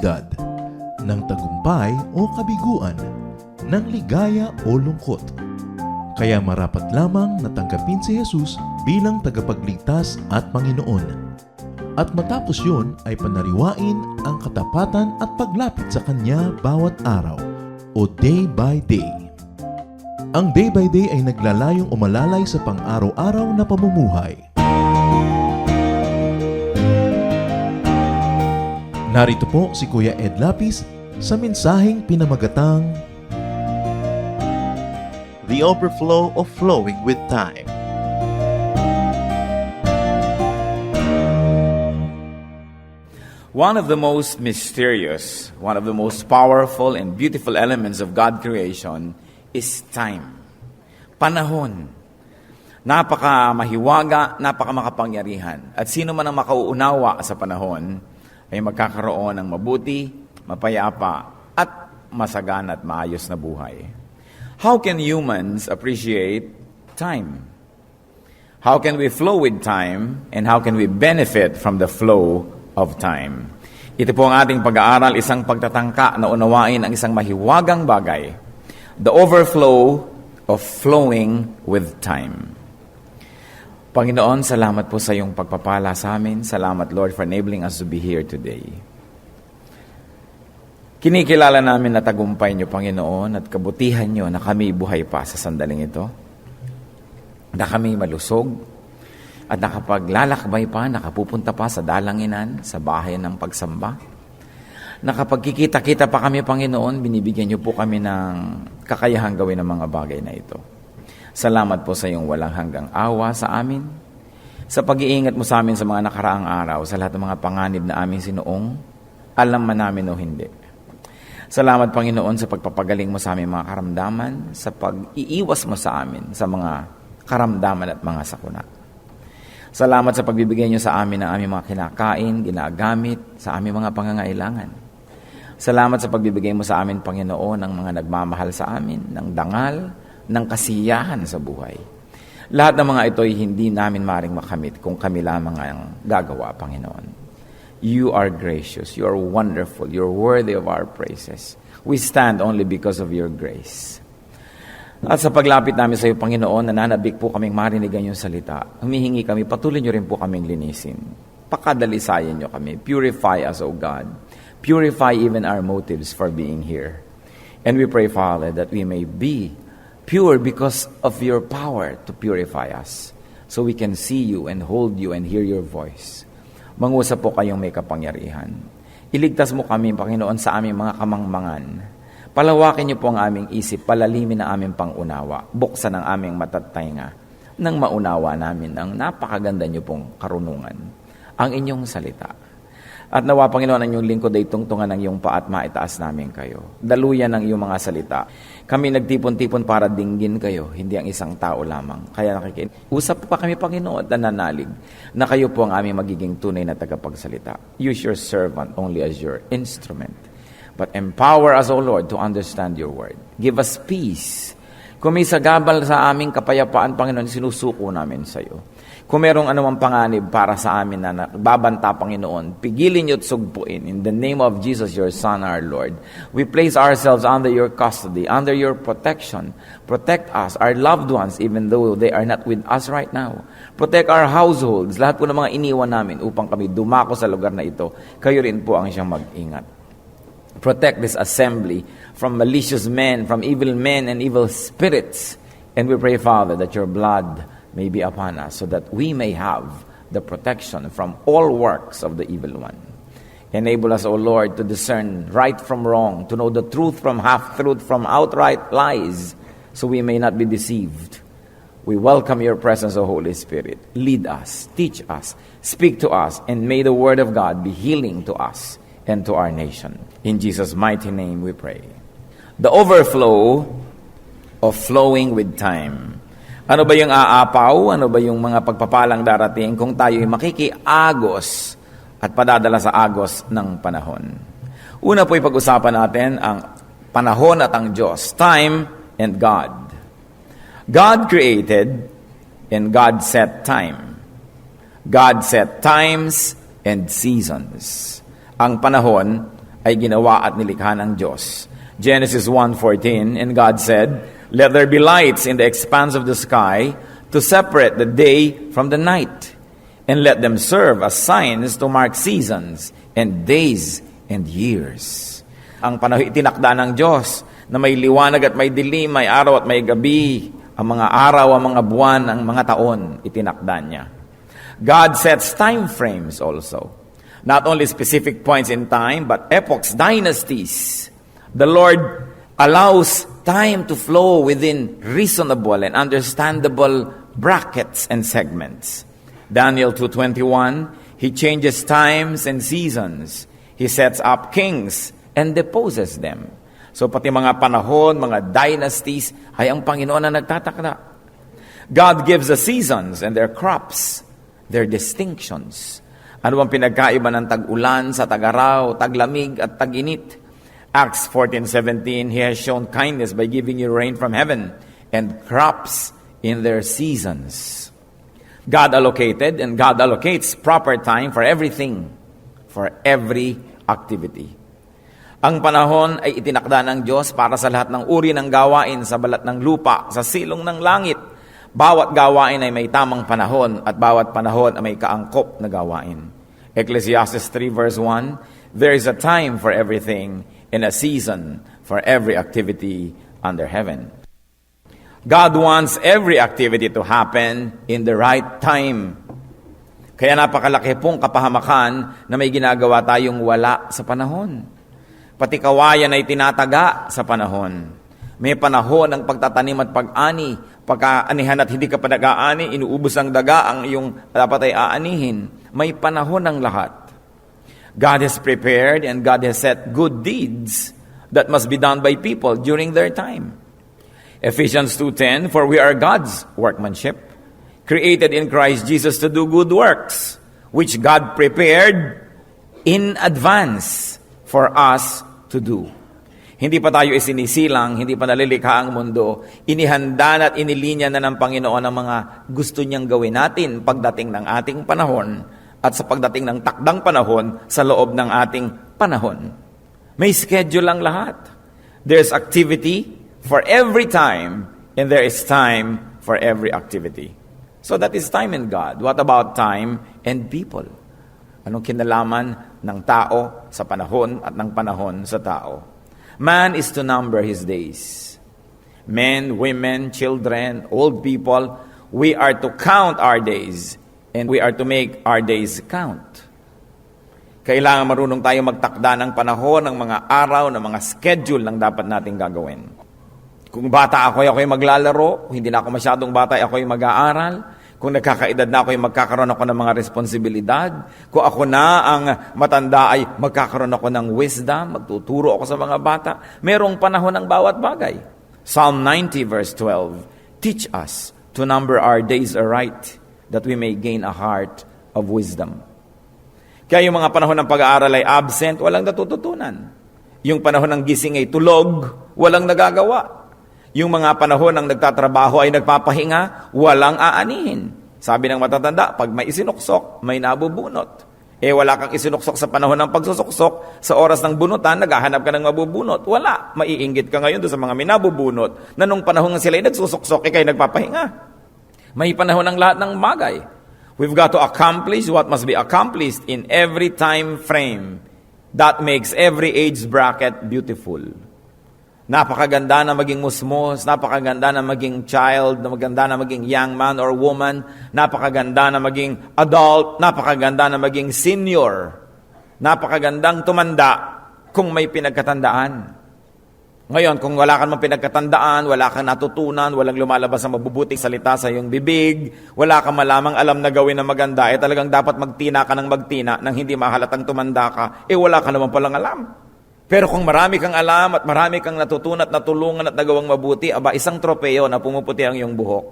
kalamidad, ng tagumpay o kabiguan, ng ligaya o lungkot. Kaya marapat lamang na tanggapin si Jesus bilang tagapagligtas at Panginoon. At matapos yun ay panariwain ang katapatan at paglapit sa Kanya bawat araw o day by day. Ang day by day ay naglalayong umalalay sa pang-araw-araw na pamumuhay. Narito po si Kuya Ed Lapis sa mensaheng pinamagatang The Overflow of Flowing with Time. One of the most mysterious, one of the most powerful and beautiful elements of God's creation is time. Panahon. Napaka-mahiwaga, napaka-makapangyarihan. At sino man ang makauunawa sa panahon ay magkakaroon ng mabuti, mapayapa, at masagana at maayos na buhay. How can humans appreciate time? How can we flow with time? And how can we benefit from the flow of time? Ito po ang ating pag-aaral, isang pagtatangka na unawain ang isang mahiwagang bagay. The overflow of flowing with time. Panginoon, salamat po sa iyong pagpapala sa amin. Salamat, Lord, for enabling us to be here today. Kinikilala namin na tagumpay niyo, Panginoon, at kabutihan niyo na kami buhay pa sa sandaling ito. Na kami malusog at nakapaglalakbay pa, nakapupunta pa sa dalanginan, sa bahay ng pagsamba. Nakapagkikita-kita pa kami, Panginoon, binibigyan niyo po kami ng kakayahang gawin ng mga bagay na ito. Salamat po sa iyong walang hanggang awa sa amin, sa pag-iingat mo sa amin sa mga nakaraang araw, sa lahat ng mga panganib na aming sinuong, alam man namin o hindi. Salamat, Panginoon, sa pagpapagaling mo sa aming mga karamdaman, sa pag-iiwas mo sa amin sa mga karamdaman at mga sakuna. Salamat sa pagbibigay niyo sa amin ng aming mga kinakain, ginagamit, sa aming mga pangangailangan. Salamat sa pagbibigay mo sa amin, Panginoon, ng mga nagmamahal sa amin, ng dangal, ng kasiyahan sa buhay. Lahat ng mga ito ay hindi namin maring makamit kung kami lamang ang gagawa, Panginoon. You are gracious, you are wonderful, you are worthy of our praises. We stand only because of your grace. At sa paglapit namin sa iyo, Panginoon, nananabik po kaming marinig ang iyong salita. Humihingi kami, patuloy niyo rin po kaming linisin. Pakadalisayan niyo kami. Purify us, O God. Purify even our motives for being here. And we pray, Father, that we may be pure because of your power to purify us. So we can see you and hold you and hear your voice. Mangusap po kayong may kapangyarihan. Iligtas mo kami, Panginoon, sa aming mga kamangmangan. Palawakin niyo po ang aming isip, palalimin ang aming pangunawa, buksan ang aming matataynga, nang maunawa namin ang napakaganda niyo pong karunungan, ang inyong salita. At nawa, Panginoon, ang inyong lingkod ay tungtungan ng iyong paa at maitaas namin kayo. Daluyan ng iyong mga salita. Kami nagtipon-tipon para dinggin kayo, hindi ang isang tao lamang. Kaya usap pa kami, Panginoon, at nananalig na kayo po ang aming magiging tunay na tagapagsalita. Use your servant only as your instrument. But empower us, O Lord, to understand your word. Give us peace. Kung may sagabal sa aming kapayapaan, Panginoon, sinusuko namin sa iyo. Kung merong anumang panganib para sa amin na nagbabanta, Panginoon, pigilin niyo at sugpuin. In the name of Jesus, your Son, our Lord, we place ourselves under your custody, under your protection. Protect us, our loved ones, even though they are not with us right now. Protect our households, lahat po ng mga iniwan namin upang kami dumako sa lugar na ito. Kayo rin po ang siyang mag-ingat. Protect this assembly from malicious men, from evil men and evil spirits. And we pray, Father, that your blood may be upon us so that we may have the protection from all works of the evil one. Enable us, O Lord, to discern right from wrong, to know the truth from half-truth, from outright lies, so we may not be deceived. We welcome your presence, O Holy Spirit. Lead us, teach us, speak to us, and may the word of God be healing to us and to our nation. In Jesus' mighty name we pray. The overflow of flowing with time. Ano ba yung aapaw? Ano ba yung mga pagpapalang darating kung tayo'y makikiagos at padadala sa agos ng panahon? Una po'y pag-usapan natin ang panahon at ang Diyos, time and God. God created and God set time. God set times and seasons. Ang panahon ay ginawa at nilikha ng Diyos. Genesis 1:14, and God said, "Let there be lights in the expanse of the sky to separate the day from the night, and let them serve as signs to mark seasons and days and years." Ang panahon itinakda ng Diyos na may liwanag at may dilim, may araw at may gabi, ang mga araw, ang mga buwan, ang mga taon, itinakda niya. God sets time frames also. Not only specific points in time, but epochs, dynasties. The Lord allows time to flow within reasonable and understandable brackets and segments. Daniel 2:21, He changes times and seasons. He sets up kings and deposes them. So pati mga panahon, mga dynasties, ay ang Panginoon na nagtatakda. God gives the seasons and their crops, their distinctions. Ano bang pinagkaiba ng tag-ulan sa tag-araw, taglamig at tag-init? Acts 14:17, He has shown kindness by giving you rain from heaven and crops in their seasons. God allocated and God allocates proper time for everything, for every activity. Ang panahon ay itinakda ng Diyos para sa lahat ng uri ng gawain sa balat ng lupa, sa silong ng langit. Bawat gawain ay may tamang panahon at bawat panahon ay may kaangkop na gawain. Ecclesiastes 3:1, there is a time for everything and a season for every activity under heaven. God wants every activity to happen in the right time. Kaya napakalaki pong kapahamakan na may ginagawa tayong wala sa panahon. Pati kawayan ay tinataga sa panahon. May panahon ng pagtatanim at pag-ani. Pagkaanihan at hindi ka pa nag-aani, inuubos ang daga ang iyong dapat ay aanihin. May panahon ng lahat. God has prepared and God has set good deeds that must be done by people during their time. Ephesians 2:10, for we are God's workmanship, created in Christ Jesus to do good works, which God prepared in advance for us to do. Hindi pa tayo isinisilang, hindi pa nalilikha ang mundo, inihanda na at inilinya na ng Panginoon ang mga gusto niyang gawin natin pagdating ng ating panahon at sa pagdating ng takdang panahon sa loob ng ating panahon. May schedule ang lahat. There's activity for every time and there is time for every activity. So that is time in God. What about time and people? Anong kinalaman ng tao sa panahon at ng panahon sa tao? Man is to number his days. Men, women, children, old people, we are to count our days and we are to make our days count. Kailangan marunong tayo magtakda ng panahon, ng mga araw, ng mga schedule ng dapat nating gagawin. Kung bata ako'y maglalaro, hindi na ako masyadong bata, ako'y mag-aaral. Kung nagkakaedad na ako'y magkakaroon ako ng mga responsibilidad. Kung ako na ang matanda ay magkakaroon ako ng wisdom, magtuturo ako sa mga bata. Merong panahon ng bawat bagay. Psalm 90 verse 12, teach us to number our days aright, that we may gain a heart of wisdom. Kaya yung mga panahon ng pag-aaral ay absent, walang natututunan. Yung panahon ng gising ay tulog, walang nagagawa. Yung mga panahon ng nagtatrabaho ay nagpapahinga, walang aanihin. Sabi ng matatanda, pag may isinuksok, may nabubunot. Wala kang isinuksok sa panahon ng pagsusuksok, sa oras ng bunutan, naghahanap ka ng mabubunot. Wala. Maiinggit ka ngayon doon sa mga minabubunot na nung panahon sila ay nagsusuksok, kayo nagpapahinga. May panahon ng lahat ng bagay. We've got to accomplish what must be accomplished in every time frame. That makes every age bracket beautiful. Napakaganda na maging musmos, napakaganda na maging child, napakaganda na maging young man or woman, napakaganda na maging adult, napakaganda na maging senior, napakagandang tumanda kung may pinagkatandaan. Ngayon, kung wala kang pinagkatandaan, wala kang natutunan, walang lumalabas na mabubuting salita sa iyong bibig, wala kang malamang alam na gawin na maganda, talagang dapat magtina ka ng magtina nang hindi mahalatang tumanda ka, wala ka naman palang alam. Pero kung marami kang alam at marami kang natutunan at natulungan at nagawang mabuti, isang tropeo na pumuputi ang iyong buhok.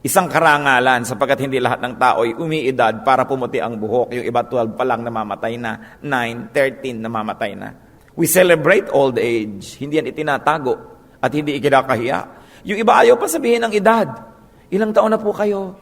Isang karangalan sapagkat hindi lahat ng tao ay umiidad para pumuti ang buhok. Yung iba 12 pa lang namamatay na, 9, 13 namamatay na. We celebrate old age. Hindi yan itinatago at hindi ikinakahiya. Yung iba ayaw pa sabihin ng edad. Ilang taon na po kayo?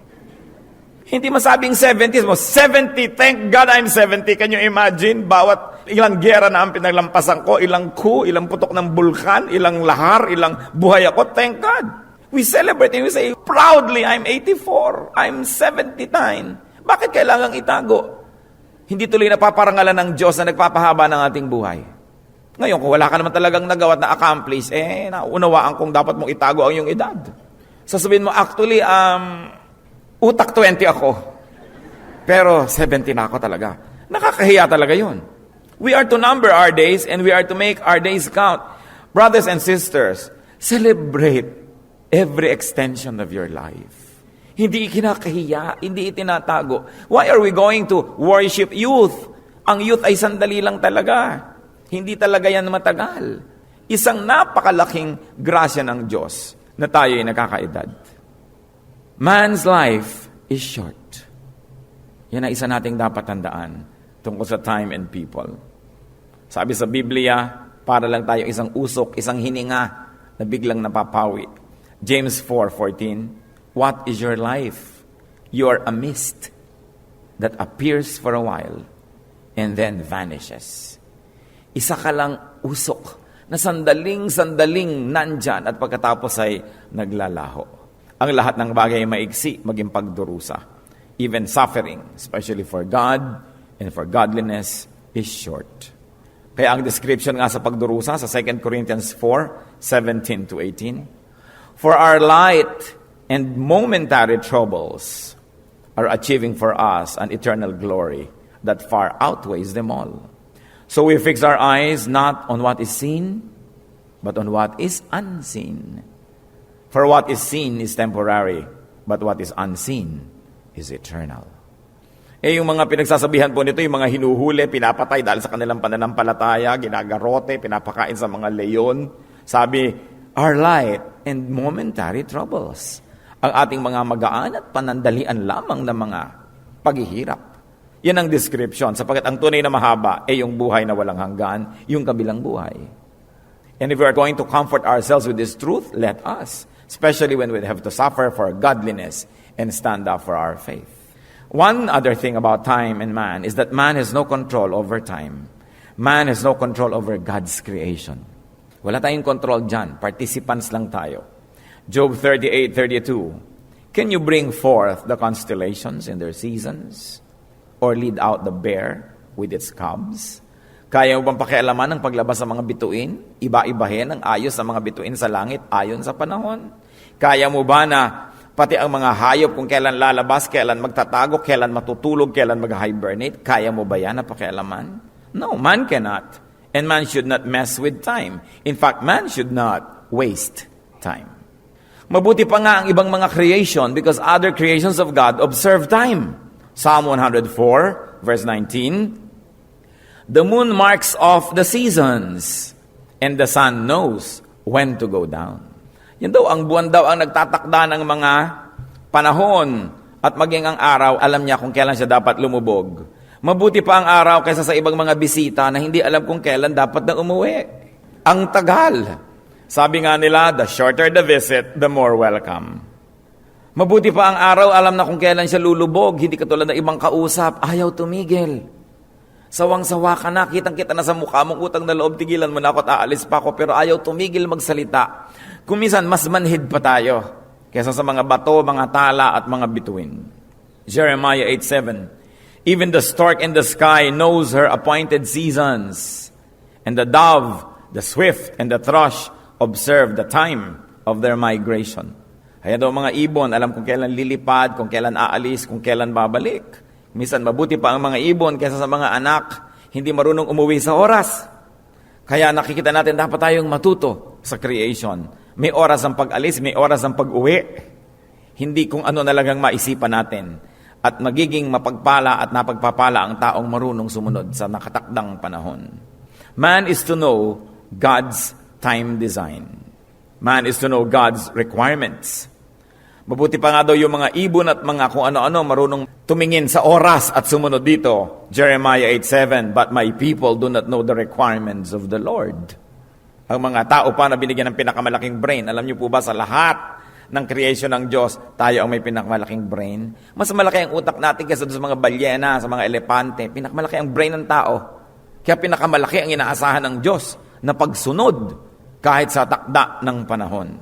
Hindi masabing 70s mo. 70, thank God I'm 70. Can you imagine? Bawat ilang gera na ang pinaglampasan ko, ilang ilang putok ng bulkan, ilang lahar, ilang buhay ako, thank God. We celebrate and we say, proudly, I'm 84, I'm 79. Bakit kailangang itago? Hindi tuloy napaparangalan ng Diyos na nagpapahaba ng ating buhay. Ngayon, kung wala ka naman talagang nagawa at na-accomplish, naunawaan kung dapat mong itago ang iyong edad. Sasabihin mo, actually, utak 20 ako. Pero 70 na ako talaga. Nakakahiya talaga yun. We are to number our days and we are to make our days count. Brothers and sisters, celebrate every extension of your life. Hindi kinakahiya, hindi itinatago. Why are we going to worship youth? Ang youth ay sandali lang talaga. Hindi talaga yan matagal. Isang napakalaking grasya ng Diyos na tayo ay nakakaedad. Man's life is short. Yan ang isa nating dapat tandaan tungkol sa time and people. Sabi sa Biblia, para lang tayo isang usok, isang hininga na biglang napapawi. James 4:14, what is your life? You are a mist that appears for a while and then vanishes. Isa ka lang usok na sandaling nandyan at pagkatapos ay naglalaho. Ang lahat ng bagay ay maigsi, maging pagdurusa. Even suffering, especially for God and for godliness, is short. Kaya ang description nga sa pagdurusa sa 2 Corinthians 4:17-18, for our light and momentary troubles are achieving for us an eternal glory that far outweighs them all. So we fix our eyes not on what is seen, but on what is unseen. For what is seen is temporary, but what is unseen is eternal. Yung mga pinagsasabihan po nito, yung mga hinuhuli, pinapatay dahil sa kanilang pananampalataya, ginagarote, pinapakain sa mga leyon. Sabi, our light and momentary troubles. Ang ating mga magaan at panandalian lamang na mga paghihirap. Yan ang description, sapagkat ang tunay na mahaba ay yung buhay na walang hanggan, yung kabilang buhay. And if we are going to comfort ourselves with this truth, let us. Especially when we have to suffer for godliness and stand up for our faith. One other thing about time and man is that man has no control over time. Man has no control over God's creation. Wala tayong control dyan. Participants lang tayo. Job 38:32. Can you bring forth the constellations in their seasons? Or lead out the bear with its cubs? Kaya mo bang pakialaman ang paglabas ng mga bituin? Iba-ibahin ang ayos ng mga bituin sa langit ayon sa panahon? Kaya mo ba na pati ang mga hayop kung kailan lalabas, kailan magtatago, kailan matutulog, kailan mag-hibernate? Kaya mo ba yan na pakialaman? No, man cannot. And man should not mess with time. In fact, man should not waste time. Mabuti pa nga ang ibang mga creation because other creations of God observe time. Psalm 104, verse 19, the moon marks off the seasons, and the sun knows when to go down. Yan daw, ang buwan daw ang nagtatakda ng mga panahon at maging ang araw, alam niya kung kailan siya dapat lumubog. Mabuti pa ang araw kaysa sa ibang mga bisita na hindi alam kung kailan dapat na umuwi. Ang tagal. Sabi nga nila, the shorter the visit, the more welcome. Mabuti pa ang araw, alam na kung kailan siya lulubog, hindi katulad ng ibang kausap, ayaw tumigil. Sawang-sawa ka na, kitang-kita na sa mukha mong utang na loob, tigilan mo na ako at aalis pa ako, pero ayaw tumigil magsalita. Kung minsan, mas manhid pa tayo kaysa sa mga bato, mga tala at mga bituin. Jeremiah 8:7, even the stork in the sky knows her appointed seasons, and the dove, the swift, and the thrush observe the time of their migration. Kaya daw mga ibon, alam kung kailan lilipad, kung kailan aalis, kung kailan babalik. Minsan, mabuti pa ang mga ibon kaysa sa mga anak, hindi marunong umuwi sa oras. Kaya nakikita natin, dapat tayong matuto sa creation. May oras ang pag-alis, may oras ang pag-uwi. Hindi kung ano na lang ang maisipan natin. At magiging mapagpala at napagpapala ang taong marunong sumunod sa nakatakdang panahon. Man is to know God's time design. Man is to know God's requirements. Mabuti pa nga daw yung mga ibon at mga kung ano-ano marunong tumingin sa oras at sumunod dito. Jeremiah 8:7, but my people do not know the requirements of the Lord. Ang mga tao pa na binigyan ng pinakamalaking brain, alam niyo po ba sa lahat ng creation ng Diyos, tayo ang may pinakamalaking brain. Mas malaki ang utak natin kaysa sa mga balyena, sa mga elepante. Pinakamalaki ang brain ng tao. Kaya pinakamalaki ang inaasahan ng Diyos na pagsunod kahit sa takda ng panahon.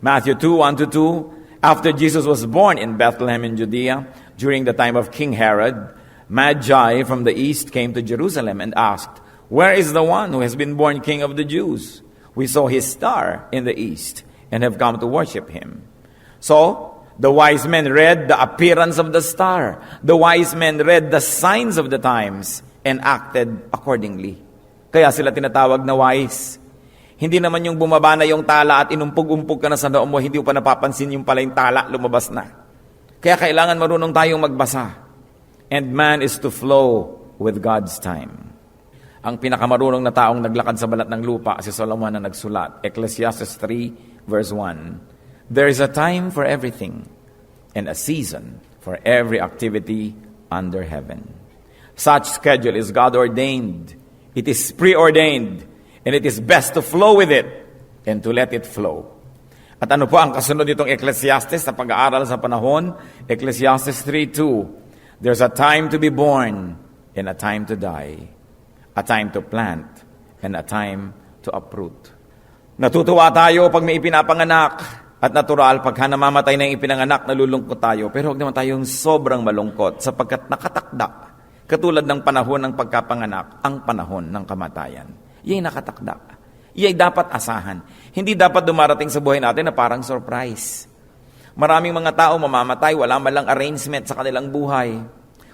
Matthew 2:1-2, after Jesus was born in Bethlehem in Judea, during the time of King Herod, Magi from the east came to Jerusalem and asked, "Where is the one who has been born King of the Jews? We saw his star in the east and have come to worship him." So, the wise men read the appearance of the star. The wise men read the signs of the times and acted accordingly. Kaya sila tinatawag na wise. Hindi naman yung bumaba na yung tala at inumpog-umpog ka na sa noo mo, hindi mo pa napapansin yung pala yung tala, lumabas na. Kaya kailangan marunong tayong magbasa. And man is to flow with God's time. Ang pinakamarunong na taong naglakad sa balat ng lupa, si Solomon na nagsulat, Ecclesiastes 3:1. There is a time for everything, and a season for every activity under heaven. Such schedule is God-ordained. It is preordained, and it is best to flow with it and to let it flow. At ano po ang kasunod nitong Ecclesiastes sa pag-aaral sa panahon? Ecclesiastes 3:2. There's a time to be born and a time to die. A time to plant and a time to uproot. Natutuwa tayo pag may ipinapanganak at natural pagka namamatay na yung ipinanganak, nalulungkot tayo. Pero huwag naman tayong sobrang malungkot sapagkat nakatakda, katulad ng panahon ng pagkapanganak, ang panahon ng kamatayan. Iya'y nakatakda. Iya'y dapat asahan. Hindi dapat dumarating sa buhay natin na parang surprise. Maraming mga tao mamamatay, wala man lang arrangement sa kanilang buhay.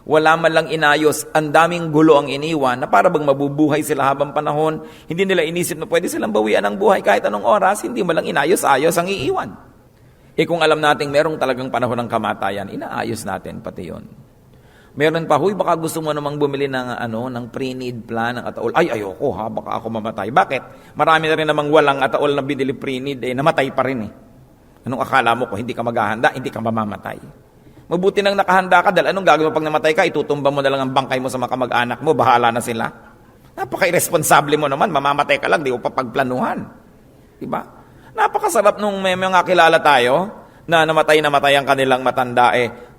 Wala man lang inayos, ang daming gulo ang iniwan na para bang mabubuhay sila habang panahon. Hindi nila inisip na pwede silang bawian ng buhay kahit anong oras, hindi man lang inayos-ayos ang iiwan. Kung alam nating merong talagang panahon ng kamatayan, inaayos natin pati yun. Meron pa, huy, baka gusto mo namang bumili ng, ng pre-need plan ng ataol. Ay, ayoko ha, baka ako mamatay. Bakit? Marami na rin namang walang ataol na binili pre-need, namatay pa rin Anong akala mo kung hindi ka maghahanda, hindi ka mamamatay? Mabuti nang nakahanda ka dahil anong gagawin mo pag namatay ka, itutumba mo na lang ang bangkay mo sa mga kamag-anak mo, bahala na sila. Napaka-irresponsable mo naman, mamamatay ka lang, di mo pa pagplanuhan. Diba? Napakasarap nung may mga kilala tayo na namatay ang kanilang matanda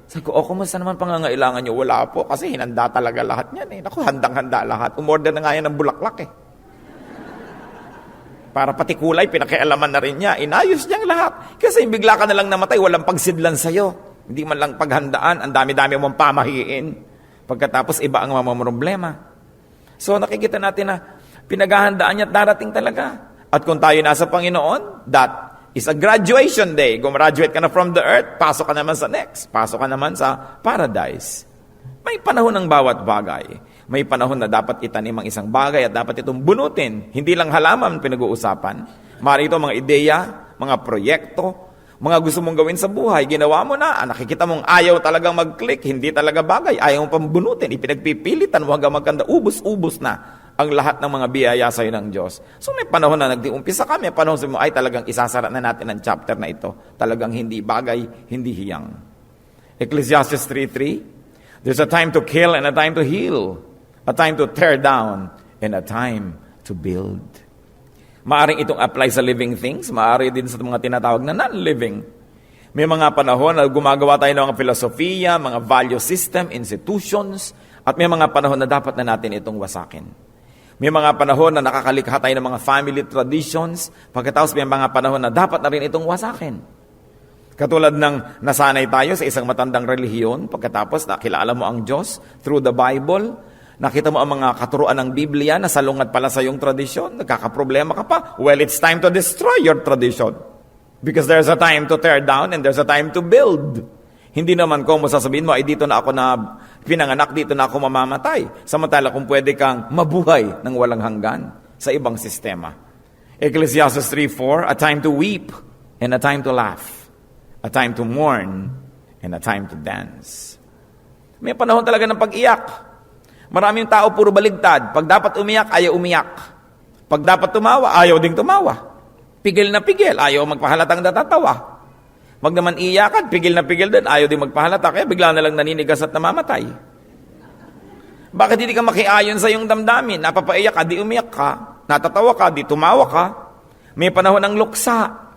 Sabi ko, kumusta naman pangangailangan nyo? Wala po, kasi hinanda talaga lahat yan Naku, handang-handa lahat. Umorder na nga yan ng bulaklak Para pati kulay, pinakialaman na rin niya. Inayos niyang lahat. Kasi bigla ka na lang namatay, walang pagsidlan sa'yo. Hindi man lang paghandaan, ang dami-dami mong pamahiin. Pagkatapos, iba ang problema. So, nakikita natin na pinaghahandaan niya at darating talaga. At kung tayo nasa Panginoon, that is a graduation day. Gumraduate ka na from the earth, pasok ka naman sa next. Pasok ka naman sa paradise. May panahon ng bawat bagay. May panahon na dapat itanim ang isang bagay at dapat itong bunutin. Hindi lang halaman pinag-uusapan. Maaari ito mga ideya, mga proyekto, mga gusto mong gawin sa buhay. Ginawa mo na, nakikita mong ayaw talagang mag-click, hindi talaga bagay, ayaw mong pambunutin, ipinagpipilitan mo hanggang magkanda, ubus-ubos na ang lahat ng mga biyaya sa'yo ng Diyos. So may panahon na nagdi-umpisa kami, panahon sa mo, ay talagang isasara na natin ang chapter na ito. Talagang hindi bagay, hindi hiyang. Ecclesiastes 3:3, there's a time to kill and a time to heal. A time to tear down and a time to build. Maaring itong apply sa living things, maaari din sa mga tinatawag na non-living. May mga panahon na gumagawa tayo ng mga filosofiya, mga value system, institutions, at may mga panahon na dapat na natin itong wasakin. May mga panahon na nakakalikha tayo ng mga family traditions, pagkatapos may mga panahon na dapat na rin itong wasakin. Katulad ng nasanay tayo sa isang matandang relihiyon, pagkatapos nakilala mo ang Diyos through the Bible, nakita mo ang mga katuruan ng Biblia na salungat pala sa iyong tradisyon, nagkakaproblema ka pa. Well, it's time to destroy your tradition. Because there's a time to tear down and there's a time to build. Hindi naman kung sasabihin mo, ay dito na ako na pinanganak, dito na ako mamamatay. Samantala kung pwede kang mabuhay ng walang hanggan sa ibang sistema. Ecclesiastes 3:4, a time to weep and a time to laugh. A time to mourn and a time to dance. May panahon talaga ng pag-iyak. Maraming tao puro baligtad. Pag dapat umiyak, ayaw umiyak. Pag dapat tumawa, ayaw ding tumawa. Pigil na pigil, ayaw magpahalatang natatawa. Pag naman iyakan, pigil na pigil din, ayaw din magpahalata. Kaya bigla na lang naninigas at namamatay. Bakit hindi ka makiayon sa iyong damdamin? Napapaiyak ka, di umiyak ka. Natatawa ka, di tumawa ka. May panahon ng luksa.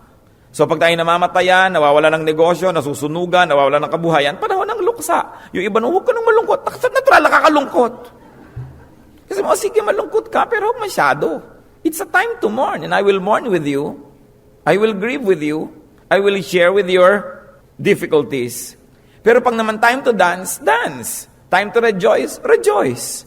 So pag tayo namamatayan, nawawala ng negosyo, nasusunugan, nawawala ng kabuhayan, panahon ng luksa. Yung iba nung, huwag ka nang malungkot. Natural, nakakalungkot. Kasi mo, sige, malungkot ka, pero huwag masyado. It's a time to mourn, and I will mourn with you. I will grieve with you. I will share with your difficulties. Pero pag naman time to dance, dance. Time to rejoice, rejoice.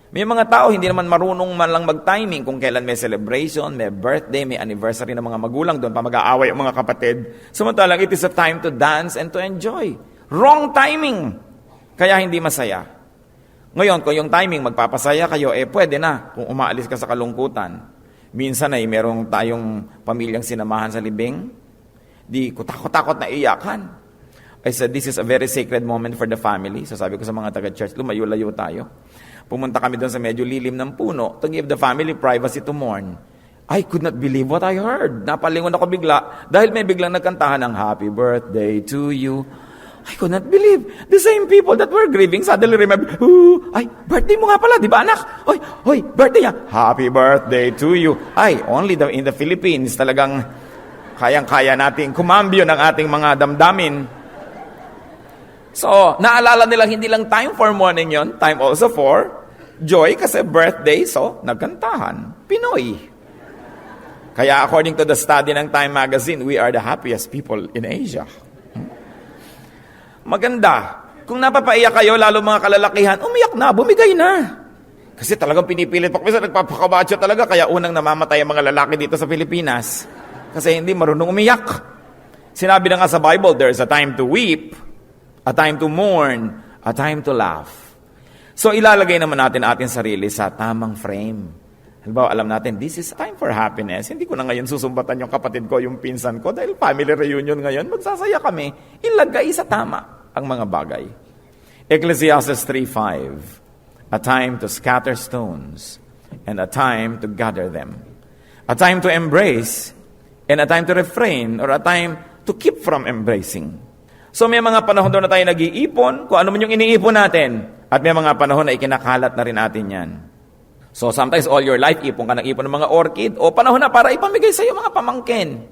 May mga tao hindi naman marunong man lang mag-timing kung kailan may celebration, may birthday, may anniversary ng mga magulang, doon pa mag-aaway ang mga kapatid. Samantalang it is a time to dance and to enjoy. Wrong timing. Kaya hindi masaya. Ngayon, kung yung timing magpapasaya kayo, pwede na kung umaalis ka sa kalungkutan. Minsan ay merong tayong pamilyang sinamahan sa libing, di ko takot na iyakan. I said, this is a very sacred moment for the family. So sabi ko sa mga taga-church, lumayo-layo tayo. Pumunta kami doon sa medyo lilim ng puno to give the family privacy to mourn. I could not believe what I heard. Napalingon ako bigla dahil may biglang nagkantahan ng happy birthday to you. I could not believe. The same people that were grieving suddenly remember, ay, birthday mo nga pala, di ba anak? Hoy, birthday niya. Happy birthday to you. Ay, only in the Philippines talagang kayang-kaya nating kumambyo ng ating mga damdamin. So, naalala nila hindi lang time for mourning yon, time also for joy kasi birthday, so nagkantahan. Pinoy. Kaya according to the study ng Time Magazine, we are the happiest people in Asia. Maganda. Kung napapaiyak kayo, lalo mga kalalakihan, umiyak na, bumigay na. Kasi talagang pinipilit pa. Kasi nagpapakabacho talaga, kaya unang namamatay ang mga lalaki dito sa Pilipinas. Kasi hindi marunong umiyak. Sinabi na nga sa Bible, there's a time to weep, a time to mourn, a time to laugh. So ilalagay naman natin ating sarili sa tamang frame. Halimbawa, alam natin, this is time for happiness. Hindi ko na ngayon susumbatan yung kapatid ko, yung pinsan ko, dahil family reunion ngayon, magsasaya kami. Ilagay sa tama ang mga bagay. Ecclesiastes 3:5, a time to scatter stones, and a time to gather them. A time to embrace, and a time to refrain, or a time to keep from embracing. So may mga panahon doon na tayo nag-iipon, kung ano man yung iniipon natin. At may mga panahon na ikinakalat na rin natin yan. So sometimes all your life, ipon ka ng ipon ng mga orchid, o panahon na para ipamigay sa iyo mga pamangkin.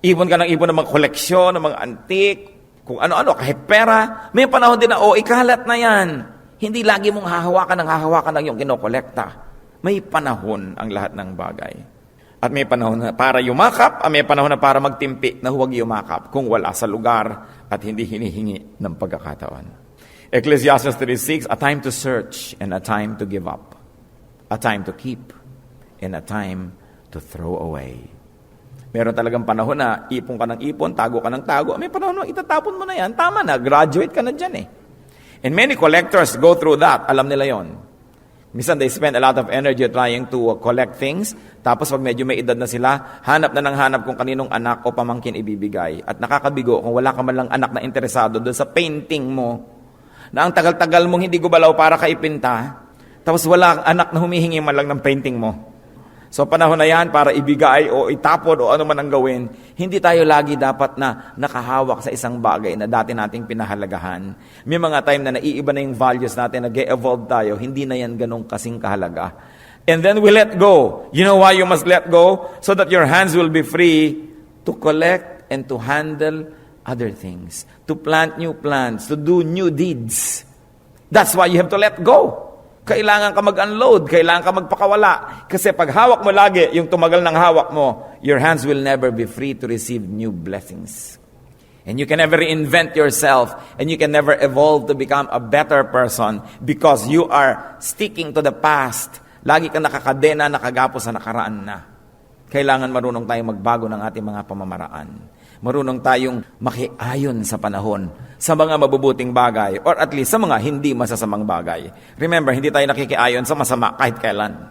Ipon ka ng ipon ng mga koleksyon, ng mga antik, kung ano-ano, kahit pera. May panahon din na, ikalat na yan. Hindi lagi mong hahawakan ng yung kinokolekta. May panahon ang lahat ng bagay. At may panahon na para yumakap, at may panahon na para magtimpi na huwag yumakap kung wala sa lugar at hindi hinihingi ng pagkakataon. Ecclesiastes 3:6, a time to search and a time to give up. A time to keep and a time to throw away. Meron talagang panahon na ipon ka ng ipon, tago ka ng tago. May panahon na itatapon mo na yan. Tama na, graduate ka na dyan eh. And many collectors go through that. Alam nila yon. Minsan they spend a lot of energy trying to collect things. Tapos pag medyo may edad na sila, hanap na ng hanap kung kaninong anak o pamangkin ibibigay. At nakakabigo kung wala ka man lang anak na interesado doon sa painting mo, na ang tagal-tagal mong hindi gumalaw para kaipinta, tapos wala kang anak na humihingi man lang ng painting mo. So panahon na yan para ibigay o itapon o ano man ang gawin, hindi tayo lagi dapat na nakahawak sa isang bagay na dati nating pinahalagahan. May mga time na naiiba na yung values natin, nag-evolve tayo, hindi na yan ganun kasing kahalaga. And then we let go. You know why you must let go? So that your hands will be free to collect and to handle other things. To plant new plants, to do new deeds. That's why you have to let go. Kailangan ka mag-unload, kailangan ka magpakawala. Kasi pag hawak mo lagi, yung tumagal ng hawak mo, your hands will never be free to receive new blessings. And you can never reinvent yourself, and you can never evolve to become a better person because you are sticking to the past. Lagi ka nakakadena, nakagapo sa nakaraan na. Kailangan marunong tayong magbago ng ating mga pamamaraan. Marunong tayong makiayon sa panahon, sa mga mabubuting bagay, or at least sa mga hindi masasamang bagay. Remember, hindi tayo nakikiayon sa masama kahit kailan.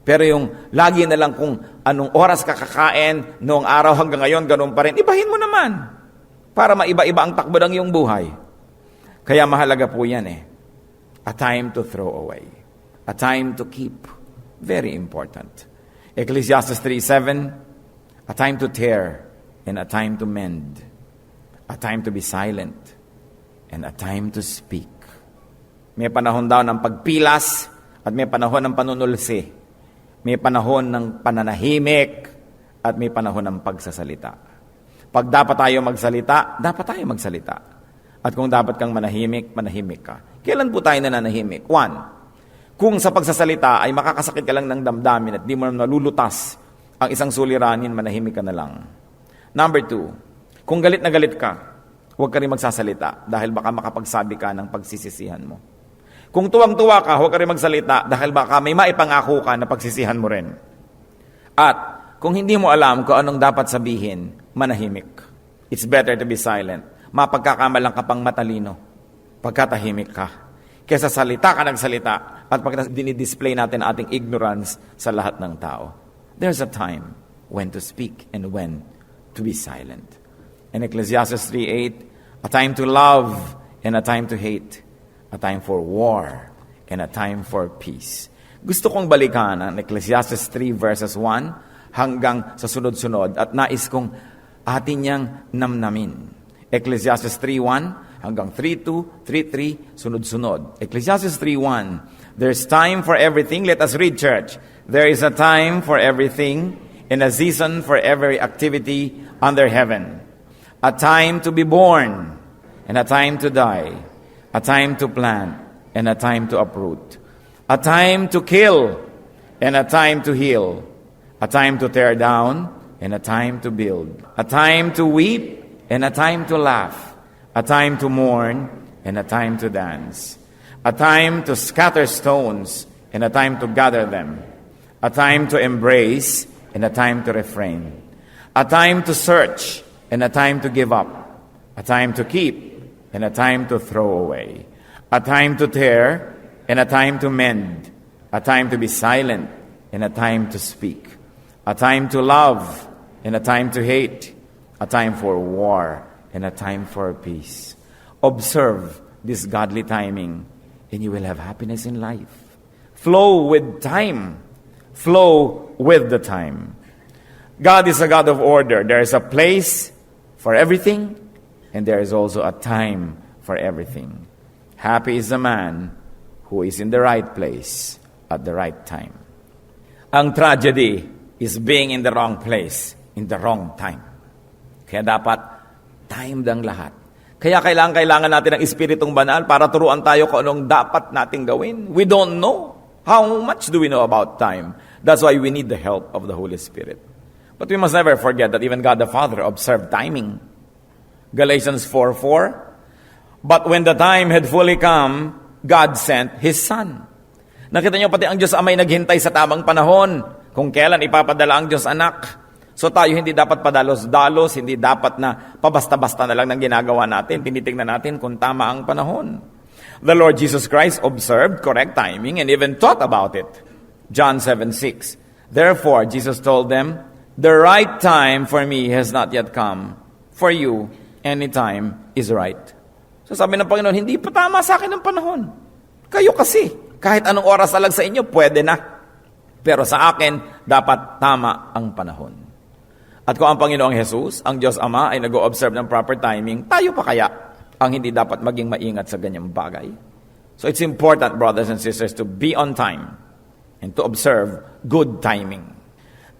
Pero yung lagi na lang kung anong oras ka kakain, noong araw hanggang ngayon, ganun pa rin, ibahin mo naman. Para maiba-iba ang takbo ng iyong buhay. Kaya mahalaga po yan eh. A time to throw away. A time to keep. Very important. Ecclesiastes 3:7, a time to tear and a time to mend. A time to be silent and a time to speak. May panahon daw ng pagpilas at may panahon ng panunulsi. May panahon ng pananahimik at may panahon ng pagsasalita. Pag dapat tayo magsalita, dapat tayo magsalita. At kung dapat kang manahimik, manahimik ka. Kailan po tayo nananahimik? 1, kung sa pagsasalita ay makakasakit ka lang ng damdamin at di mo na nalulutas ang isang suliranin, manahimik ka na lang. Number 2, kung galit na galit ka, huwag ka rin magsasalita dahil baka makapagsabi ka ng pagsisisihan mo. Kung tuwang-tuwa ka, huwag ka rin magsalita dahil baka may maipangako ka na pagsisihan mo rin. At kung hindi mo alam kung anong dapat sabihin, manahimik. It's better to be silent. Mapagkakamalang ka pang matalino pagkatahimik ka. Kesa salita ka ng salita at pag dinidisplay natin ating ignorance sa lahat ng tao. There's a time when to speak and when to be silent. In Ecclesiastes 3:8, a time to love and a time to hate, a time for war and a time for peace. Gusto kong balikan ang Ecclesiastes 3 verses 1 hanggang sa sunod-sunod at nais kong atin niyang namnamin. Ecclesiastes 3:1 hanggang 3:2, 3:3, sunod-sunod. Ecclesiastes 3:1, there's time for everything. Let us read, church. There is a time for everything and a season for every activity under heaven. A time to be born and a time to die. A time to plant and a time to uproot. A time to kill and a time to heal. A time to tear down and a time to build. A time to weep and a time to laugh. A time to mourn and a time to dance. A time to scatter stones and a time to gather them. A time to embrace and a time to refrain. A time to search and a time to give up. A time to keep and a time to throw away. A time to tear and a time to mend. A time to be silent and a time to speak. A time to love and a time to hate. A time for war and a time for peace. Observe this godly timing and you will have happiness in life. Flow with time. Flow with the time. God is a God of order. There is a place for everything and there is also a time for everything. Happy is the man who is in the right place at the right time. Ang tragedy is being in the wrong place in the wrong time. Kaya dapat time ang lahat. Kaya kailangan natin ng Espiritong Banal para turuan tayo kung anong dapat nating gawin. We don't know. How much do we know about time? That's why we need the help of the Holy Spirit. But we must never forget that even God the Father observed timing. Galatians 4:4, but when the time had fully come, God sent His Son. Nakita niyo pati ang Diyos Amay naghintay sa tamang panahon kung kailan ipapadala ang Diyos Anak. So tayo hindi dapat padalos-dalos, hindi dapat na pabasta-basta na lang ng ginagawa natin. Tinitingnan natin kung tama ang panahon. The Lord Jesus Christ observed correct timing and even taught about it. John 7:6. Therefore, Jesus told them, the right time for me has not yet come. For you, any time is right. So sabi ng Panginoon, hindi pa tama sa akin ang panahon. Kayo kasi, kahit anong oras alag sa inyo, pwede na. Pero sa akin, dapat tama ang panahon. At kung ang Panginoong Jesus, ang Diyos Ama, ay nag-o-observe ng proper timing, tayo pa kaya ang hindi dapat maging maingat sa ganyang bagay? So it's important, brothers and sisters, to be on time and to observe good timing.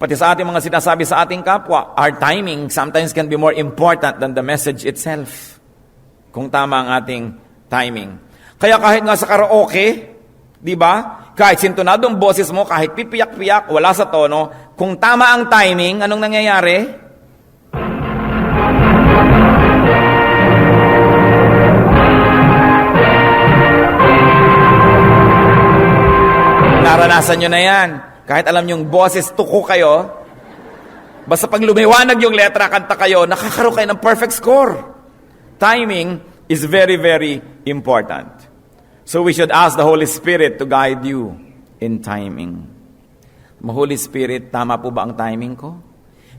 Pati sa ating mga sinasabi sa ating kapwa, our timing sometimes can be more important than the message itself. Kung tama ang ating timing. Kaya kahit nga sa karaoke, di ba? Kahit sintonadong boses mo, kahit pipiyak-piyak, wala sa tono, kung tama ang timing, anong nangyayari? Naranasan nyo na yan. Kahit alam nyo yung boses, tuko kayo, basta pag lumiwanag yung letra, kanta kayo, nakakaroon kayo ng perfect score. Timing is very, very important. So we should ask the Holy Spirit to guide you in timing. Holy Spirit, tama po ba ang timing ko?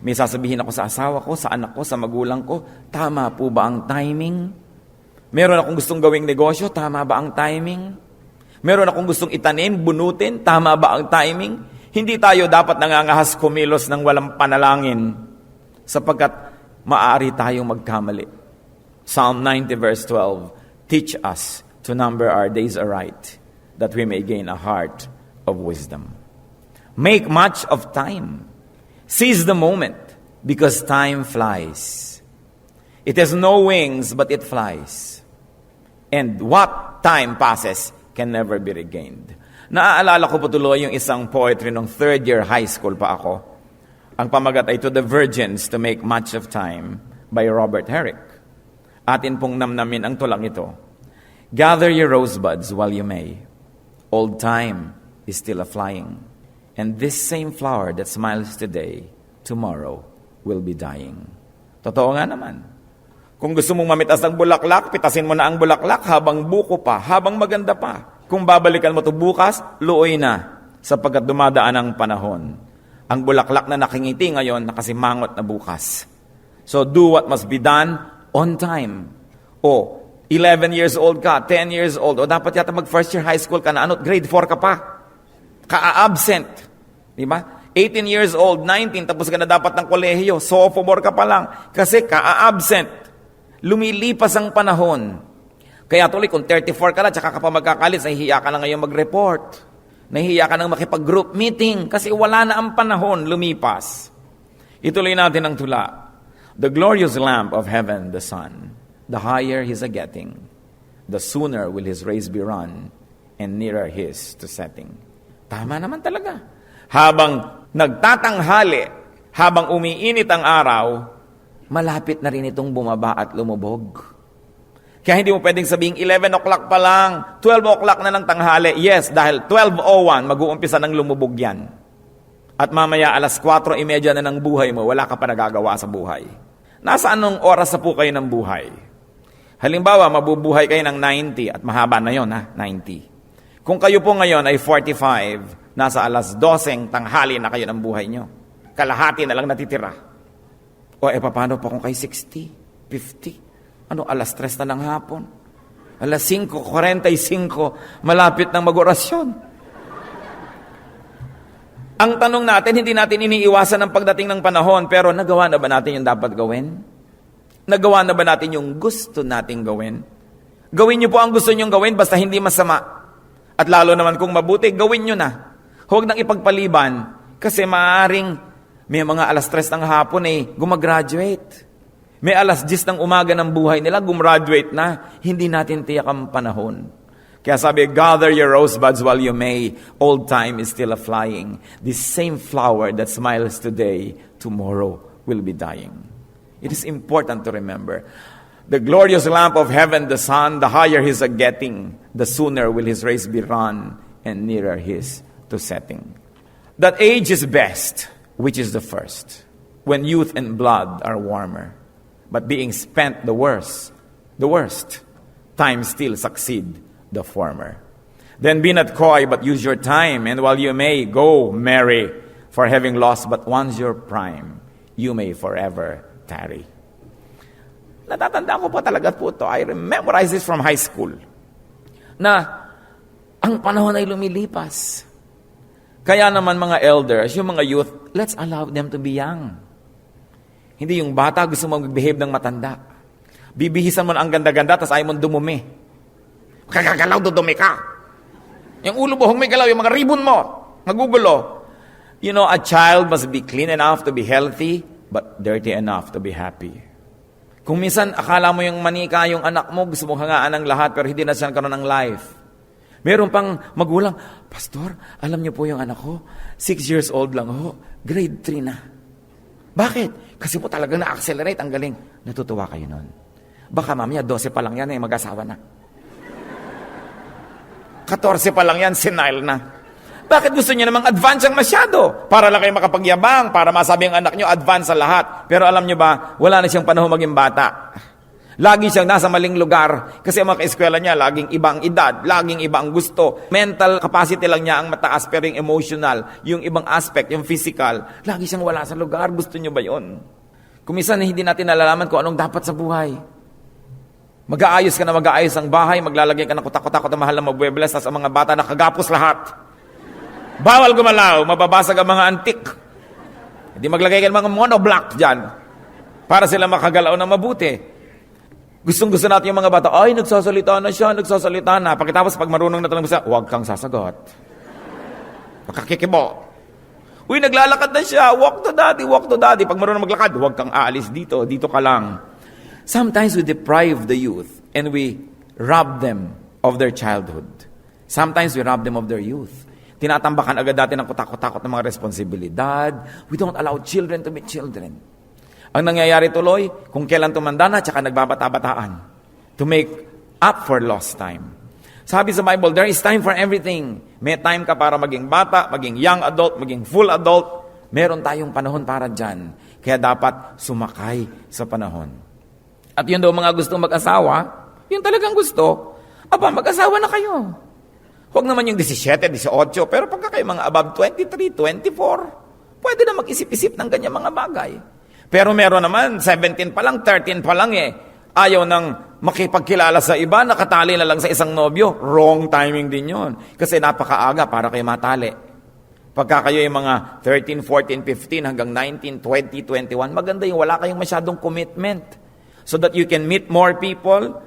May sasabihin ako sa asawa ko, sa anak ko, sa magulang ko, tama po ba ang timing? Meron akong gustong gawing negosyo, tama ba ang timing? Meron akong gustong itanim, bunutin, tama ba ang timing? Hindi tayo dapat nangangahas kumilos ng walang panalangin sapagkat maaari tayong magkamali. Psalm 90 verse 12, teach us to number our days aright, that we may gain a heart of wisdom. Make much of time. Seize the moment, because time flies. It has no wings, but it flies. And what time passes can never be regained. Naaalala ko po tuloy yung isang poetry nung third year high school pa ako. Ang pamagat ay To the Virgins to Make Much of Time by Robert Herrick. Atin pong namnamin ang tulang ito. Gather your rosebuds while you may. Old time is still a-flying. And this same flower that smiles today, tomorrow will be dying. Totoo nga naman. Kung gusto mong mamitas ng bulaklak, pitasin mo na ang bulaklak habang buko pa, habang maganda pa. Kung babalikan mo ito bukas, luoy na, sapagkat dumadaan ang panahon. Ang bulaklak na nakingiti ngayon, nakasimangot na bukas. So do what must be done on time. O, 11 years old ka, 10 years old, o dapat yata mag-first year high school ka na, grade 4 ka pa. Ka-absent. Diba? 18 years old, 19, tapos ka na dapat ng kolehiyo, sophomore ka pa lang, kasi ka-absent. Lumilipas ang panahon. Kaya tuloy, kung 34 ka na, tsaka ka pa magkakalis, nahihiya ka na ngayon mag-report. Nahihiya ka nang makipag-group meeting, kasi wala na ang panahon, lumipas. Ituloy natin ang tula. The glorious lamp of heaven, the sun, the higher his a-getting, the sooner will his race be run, and nearer his to setting. Tama naman talaga. Habang nagtatanghali, habang umiinit ang araw, malapit na rin itong bumaba at lumubog. Kaya hindi mo pwedeng sabing 11 o'clock pa lang, 12 o'clock na ng tanghali. Yes, dahil 12:01, mag-uumpisa ng lumubog yan. At mamaya alas 4:30 na ng buhay mo, wala ka pa nagagawa sa buhay. Nasa anong oras na po kayo ng buhay? Halimbawa, mabubuhay kayo ng 90 at mahaba na yon, 90. Kung kayo po ngayon ay 45, nasa alas 12 tanghali na kayo ng buhay nyo. Kalahati na lang natitira. O paano pa kung kayo 60, 50? Alas 3 na ng hapon? Alas 5:45, malapit ng mag-orasyon. Ang tanong natin, hindi natin iniiwasan ang pagdating ng panahon, pero nagawa na ba natin yung dapat gawin? Nagawa na ba natin yung gusto nating gawin? Gawin niyo po ang gusto niyong gawin, basta hindi masama. At lalo naman kung mabuti, gawin niyo na. Huwag nang ipagpaliban, kasi maaaring may mga alas 3 ng hapon gumagraduate. May alas 10 ng umaga ng buhay nila, gumraduate na. Hindi natin tiyak ang panahon. Kaya sabi, gather your rosebuds while you may. Old time is still a-flying. This same flower that smiles today, tomorrow will be dying. It is important to remember. The glorious lamp of heaven, the sun, the higher his a-getting, the sooner will his race be run, and nearer his to setting. That age is best, which is the first, when youth and blood are warmer. But being spent the worst, time still succeed the former. Then be not coy, but use your time, and while you may, go marry, for having lost but once your prime, you may forever tarry. Natatandaan ko po talaga po ito. I memorize this from high school. Na ang panahon ay lumilipas. Kaya naman mga elders, yung mga youth, let's allow them to be young. Hindi yung bata gusto mong mag-behave ng matanda. Bibihisan mo na ang ganda-ganda, tapos ayaw mong dumumi. Kakagalaw, dudumi ka. Yung ulo mo, may galaw, yung mga ribbon mo, magugulo. You know, a child must be clean enough to be healthy, but dirty enough to be happy. Kung minsan, akala mo yung manika, yung anak mo, gusto mong hangaan ng lahat, pero hindi na siya karoon ng life. Meron pang magulang, Pastor, alam niyo po yung anak ko, 6 years old lang ho, grade 3 na. Bakit? Kasi po talagang na-accelerate, ang galing. Natutuwa kayo nun. Baka mamaya, 12 pa lang yan, mag-asawa na. 14 pa lang yan, senile na. Bakit gusto niyo namang advance ang masyado? Para lang kayo makapagyabang, para masabi ang anak niyo, advance sa lahat. Pero alam niyo ba, wala na siyang panahon maging bata. Lagi siyang nasa maling lugar. Kasi ang mga kaeskwela niya, laging ibang edad, laging ibang gusto. Mental capacity lang niya ang mataas, pero yung emotional, yung ibang aspect, yung physical, lagi siyang wala sa lugar. Gusto niyo ba yon? Kung minsan, hindi natin nalalaman kung anong dapat sa buhay. Mag-aayos ka na mag-aayos ang bahay, maglalagay ka ng kutak-kutak na mahal na magwebles, tapos ang mga bata nakagapos lahat. Bawal gumalaw, mababasag ang mga antik. Hindi maglagay ka ng mga monoblock dyan para sila makagalaw na mabuti. Gustong-gusto natin yung mga bata, ay, nagsasalita na siya, nagsasalita na. Pagkatapos, pag marunong na talaga siya, huwag kang sasagot. Makakikibo. Uy, naglalakad na siya. Walk to daddy, walk to daddy. Pag marunong maglakad, huwag kang aalis dito. Dito ka lang. Sometimes we deprive the youth and we rob them of their childhood. Sometimes we rob them of their youth. Tinatambakan agad natin ang kutakot-takot ng mga responsibilidad. We don't allow children to be children. Ang nangyayari tuloy, kung kailan tumanda na, tsaka nagbabata-bataan. To make up for lost time. Sabi sa Bible, there is time for everything. May time ka para maging bata, maging young adult, maging full adult. Meron tayong panahon para dyan. Kaya dapat sumakay sa panahon. At yun daw mga gustong mag-asawa, yun talagang gusto. Aba, mag-asawa na kayo. Huwag naman yung 17, 18, pero pagka kayo mga above 23, 24, pwede na mag-isip-isip ng ganyan mga bagay. Pero meron naman, 17 pa lang, 13 pa lang ayaw nang makipagkilala sa iba, nakatali na lang sa isang nobyo. Wrong timing din yon. Kasi napakaaga para kayo matali. Pagka kayo yung mga 13, 14, 15 hanggang 19, 20, 21, maganda yung wala kayong masyadong commitment. So that you can meet more people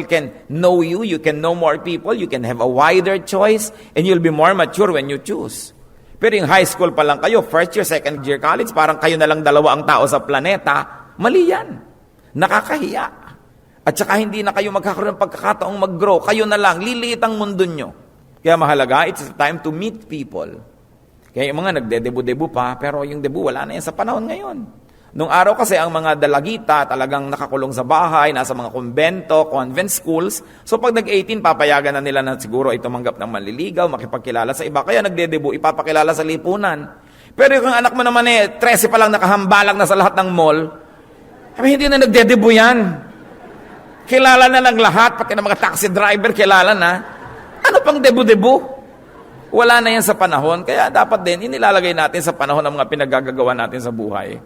can know you can know more people, you can have a wider choice, and you'll be more mature when you choose. Pero yung high school pa lang kayo, first year, second year college, parang kayo na lang dalawa ang tao sa planeta, mali yan. Nakakahiya. At saka hindi na kayo magkakaroon ng pagkakataong mag-grow. Kayo na lang, liliit ang mundo nyo. Kaya mahalaga, it's time to meet people. Kaya yung mga nagde-debu-debu pa, pero yung debu wala na yan sa panahon ngayon. Nung araw kasi ang mga dalagita talagang nakakulong sa bahay, nasa mga kumbento, convent schools. So pag nag-18, papayagan na nila na siguro ay tumanggap ng manliligaw, makipagkilala sa iba. Kaya nagde-debu, ipapakilala sa lipunan. Pero yung anak mo naman 13 pa lang nakahambalang na sa lahat ng mall, hindi na nagde-debu yan. Kilala na lang lahat, pati ng mga taxi driver, kilala na. Ano pang debu-debu? Wala na yan sa panahon. Kaya dapat din, inilalagay natin sa panahon ng mga pinagagagawa natin sa buhay.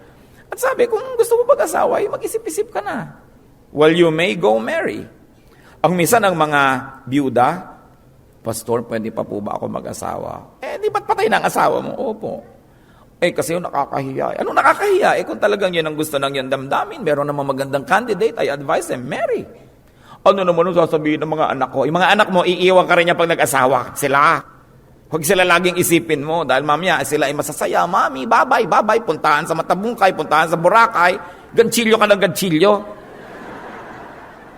At sabi, kung gusto mo mag-asawa, mag-isip-isip ka na. Well, you may go marry. Ang minsan ng mga byuda, Pastor, pwede pa po ba ako mag-asawa? Di ba't patay na ang asawa mo? Opo. Kasi yung nakakahiya. Anong nakakahiya? Kung talagang yun ang gusto ng yung damdamin, meron namang magandang candidate, I advise them, marry. Ano naman ang sasabihin ng mga anak ko? Yung mga anak mo, iiwan ka rin niya pag nag-asawa. Sila. Huwag sila laging isipin mo dahil mamaya sila ay masasaya. Mami, babay, puntahan sa Matabungkay, puntahan sa Boracay, ganchilyo ka ng ganchilyo.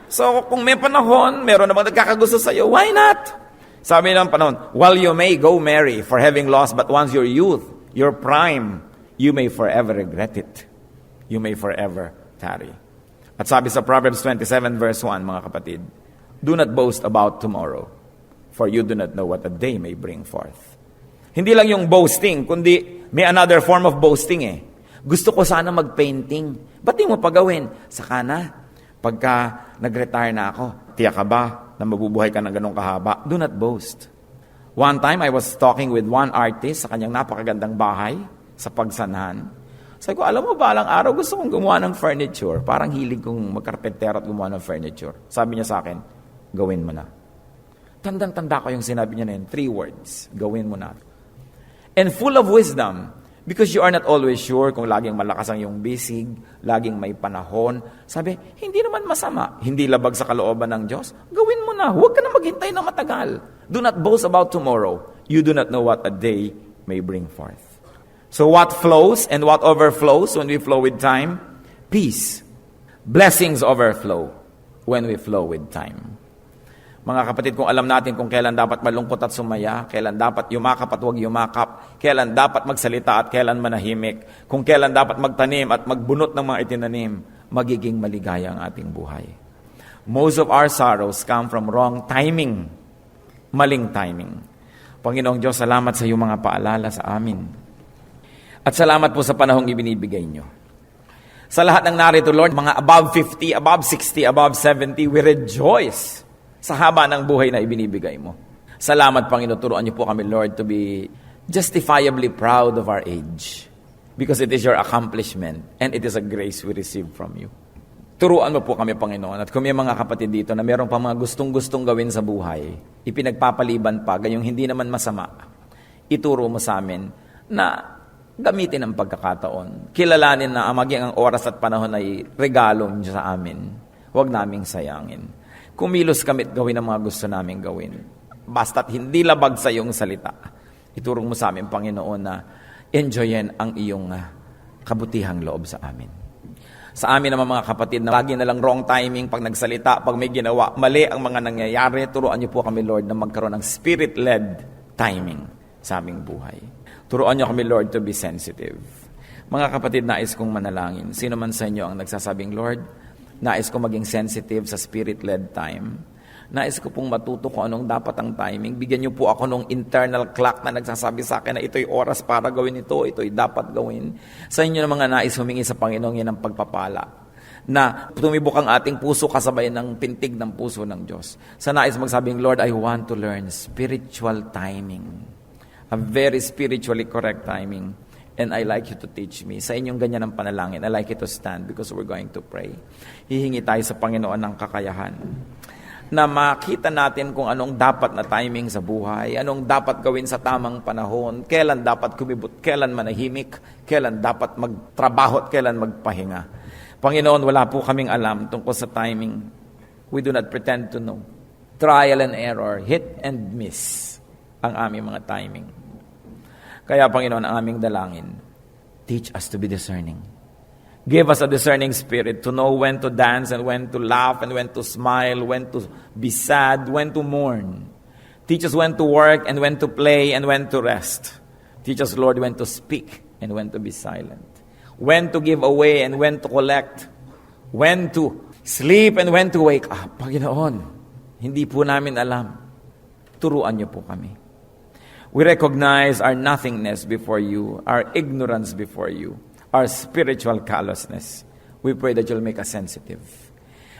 So kung may panahon, meron namang nagkakagusto sa'yo, why not? Sabi ng panahon, while you may go marry for having lost, but once your youth, your prime, you may forever regret it. You may forever tarry. At sabi sa Proverbs 27 verse 1, mga kapatid, do not boast about tomorrow, for you do not know what a day may bring forth. Hindi lang yung boasting, kundi may another form of boasting Gusto ko sana mag-painting. Ba't di mo pagawin? Saka na. Pagka nag-retire na ako, tiyak ka ba na mabubuhay ka ng ganong kahaba? Do not boast. One time, I was talking with one artist sa kanyang napakagandang bahay sa Pagsanhan. Sabi ko, alam mo ba, alang araw gusto kong gumawa ng furniture. Parang hilig kong magkarpentero at gumawa ng furniture. Sabi niya sa akin, gawin mo na. Tandang-tanda ko yung sinabi niya na yun. 3 words. Gawin mo na. And full of wisdom, because you are not always sure kung laging malakas ang iyong bisig, laging may panahon. Sabi, hindi naman masama. Hindi labag sa kalooban ng Diyos. Gawin mo na. Huwag ka na maghintay na matagal. Do not boast about tomorrow. You do not know what a day may bring forth. So what flows and what overflows when we flow with time? Peace. Blessings overflow when we flow with time. Mga kapatid, kung alam natin kung kailan dapat malungkot at sumaya, kailan dapat yumakap at huwag yumakap, kailan dapat magsalita at kailan manahimik, kung kailan dapat magtanim at magbunot ng mga itinanim, magiging maligaya ang ating buhay. Most of our sorrows come from wrong timing, maling timing. Panginoong Diyos, salamat sa iyong mga paalala sa amin. At salamat po sa panahong ibinibigay nyo. Sa lahat ng narito, Lord, mga above 50, above 60, above 70, we rejoice sa haba ng buhay na ibinibigay mo. Salamat, Panginoon. Turuan niyo po kami, Lord, to be justifiably proud of our age because it is your accomplishment and it is a grace we receive from you. Turuan mo po kami, Panginoon. At kung may mga kapatid dito na meron pa mga gustong-gustong gawin sa buhay, ipinagpapaliban pa, gayong hindi naman masama, ituro mo sa amin na gamitin ang pagkakataon. Kilalanin na maging ang oras at panahon ay regalo niyo sa amin. Huwag naming sayangin. Kumilos kami at gawin ang mga gusto naming gawin. Basta't hindi labag sa iyong salita. Iturong mo sa amin, Panginoon, na enjoyin ang iyong kabutihang loob sa amin. Sa amin naman mga kapatid na lagi na lang wrong timing pag nagsalita, pag may ginawa, mali ang mga nangyayari, turuan niyo po kami, Lord, na magkaroon ng spirit-led timing sa aming buhay. Turuan niyo kami, Lord, to be sensitive. Mga kapatid, nais kong manalangin. Sino man sa inyo ang nagsasabing, Lord, nais kong maging sensitive sa spirit-led time. Nais ko pong matuto kung anong dapat ang timing. Bigyan niyo po ako ng internal clock na nagsasabi sa akin na ito'y oras para gawin ito'y dapat gawin. Sa inyo na mga nais humingi sa Panginoon yan ang pagpapala. Na tumibok ang ating puso kasabay ng pintig ng puso ng Diyos. Sa nais magsabing, Lord, I want to learn spiritual timing. A very spiritually correct timing. And I like you to teach me. Sa inyong ganyan ang panalangin, I like you to stand because we're going to pray. Hihingi tayo sa Panginoon ng kakayahan na makita natin kung anong dapat na timing sa buhay, anong dapat gawin sa tamang panahon, kailan dapat kumibot, kailan manahimik, kailan dapat magtrabaho at kailan magpahinga. Panginoon, wala po kaming alam tungkol sa timing. We do not pretend to know. Trial and error, hit and miss ang aming mga timing. Kaya Panginoon, ang aming dalangin, teach us to be discerning. Give us a discerning spirit to know when to dance and when to laugh and when to smile, when to be sad, when to mourn. Teach us when to work and when to play and when to rest. Teach us, Lord, when to speak and when to be silent. When to give away and when to collect. When to sleep and when to wake up. Panginoon, hindi po namin alam. Turuan niyo po kami. We recognize our nothingness before you, our ignorance before you, our spiritual callousness. We pray that you'll make us sensitive.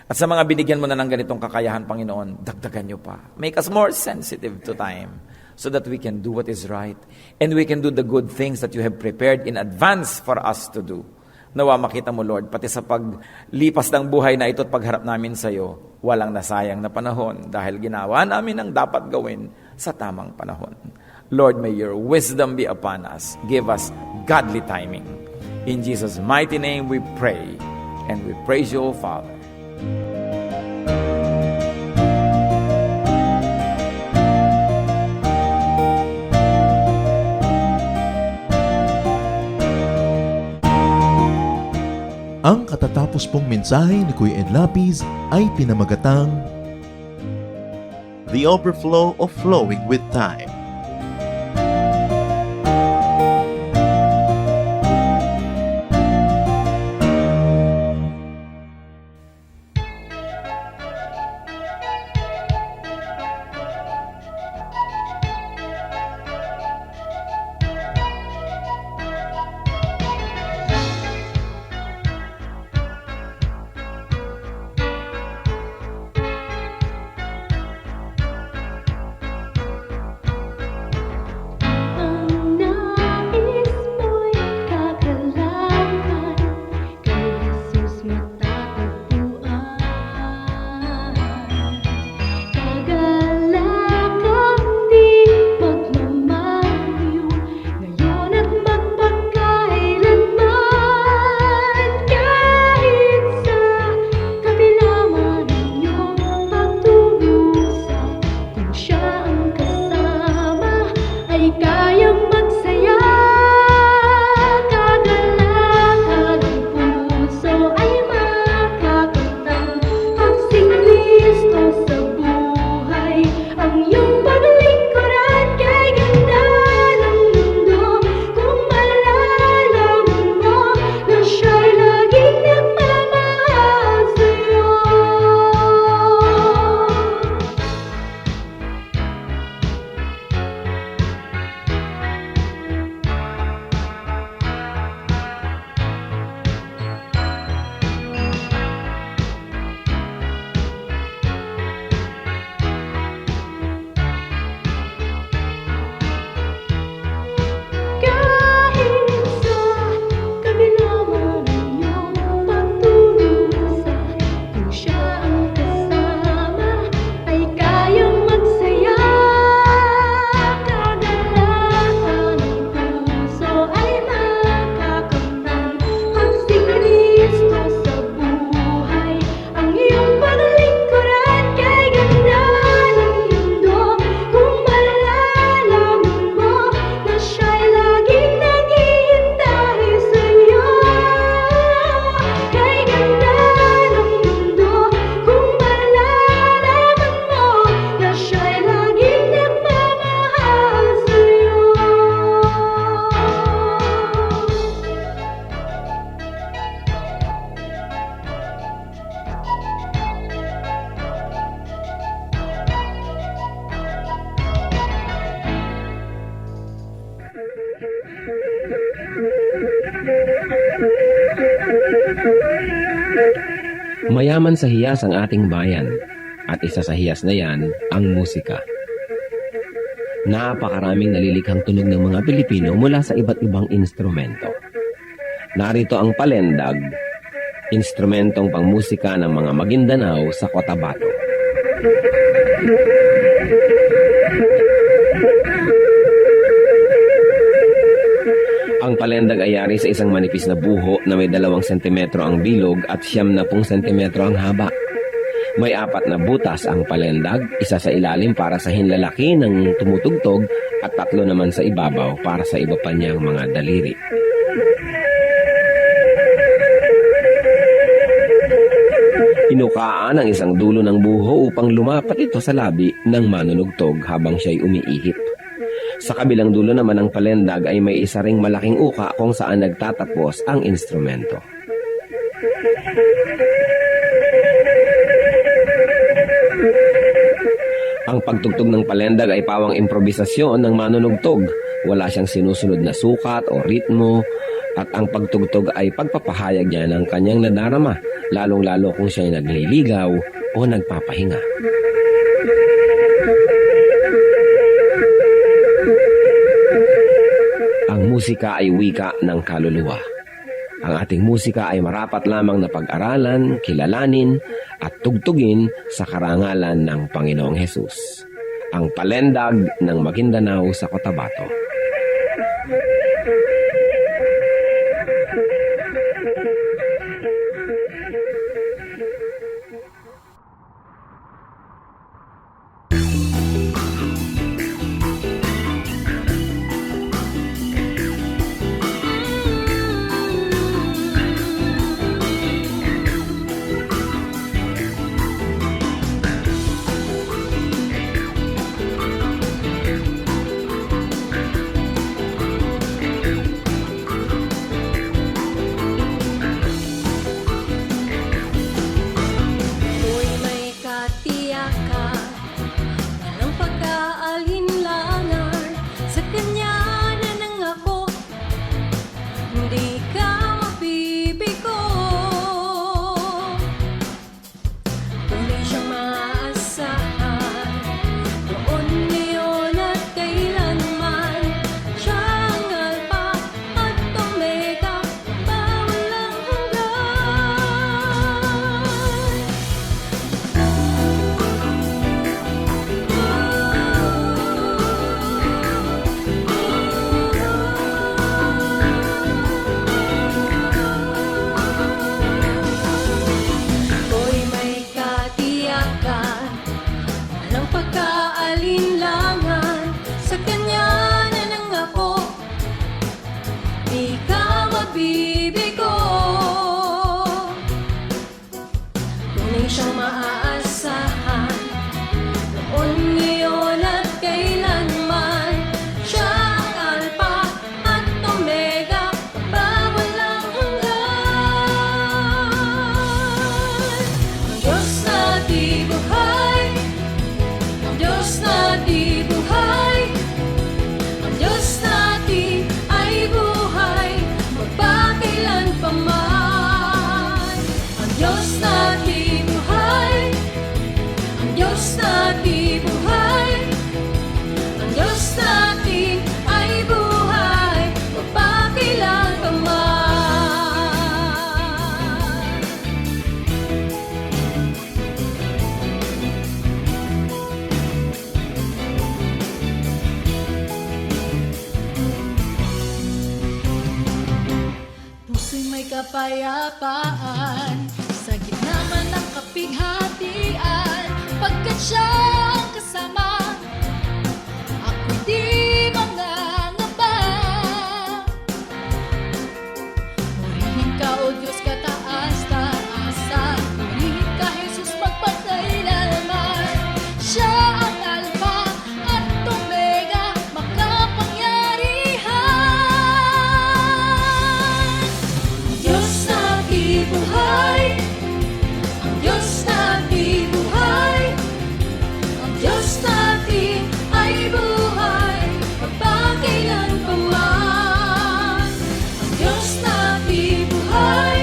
At sa mga binigyan mo na ng ganitong kakayahan, Panginoon, dagdagan niyo pa. Make us more sensitive to time so that we can do what is right and we can do the good things that you have prepared in advance for us to do. Nawa makita mo, Lord, pati sa paglipas ng buhay na ito at pagharap namin sa iyo, walang nasayang na panahon dahil ginawa namin ang dapat gawin sa tamang panahon. Lord, may your wisdom be upon us. Give us godly timing. In Jesus' mighty name we pray, and we praise you, O Father. Ang katatapos pong mensahe ni Kuya Ed Lapiz ay pinamagatang The overflow of flowing with time. Mayaman sa hiyas ang ating bayan at isa sa hiyas na yan ang musika. Napakaraming nalilikhang tunog ng mga Pilipino mula sa iba't ibang instrumento. Narito ang palendag, instrumentong pangmusika ng mga Maguindanao sa Cotabato. Ang palendag ay yari sa isang manipis na buho na may 2 sentimetro ang bilog at 70 sentimetro ang haba. May 4 na butas ang palendag, isa sa ilalim para sa hinlalaki ng tumutugtog at 3 naman sa ibabaw para sa iba pa niyang mga daliri. Inukaan ang isang dulo ng buho upang lumapat ito sa labi ng manunugtog habang siya'y umiihip. Sa kabilang dulo naman ng palendag ay may isa ring malaking uka kung saan nagtatapos ang instrumento. Ang pagtugtog ng palendag ay pawang improbisasyon ng manunugtog. Wala siyang sinusunod na sukat o ritmo at ang pagtugtog ay pagpapahayag niya ng kanyang nadarama, lalong-lalo kung siya'y nagliligaw o nagpapahinga. Ang musika ay wika ng kaluluwa. Ang ating musika ay marapat lamang na pag-aralan, kilalanin at tugtugin sa karangalan ng Panginoong Hesus. Ang palendag ng Maguindanao sa Cotabato. Kapayapaan sa gitna man ng kapighatian, pagkat siya ang kasama, ako di mangangamba. Purihin ka, O Diyos, kataas-taasan, purihin ka, Jesus, magpakailanman. Siya ang Alpha at Omega, makapangyarihan. Buhay, ang Diyos natin buhay, ang Diyos natin ay buhay, magpakailan pa man. Ang Diyos natin buhay,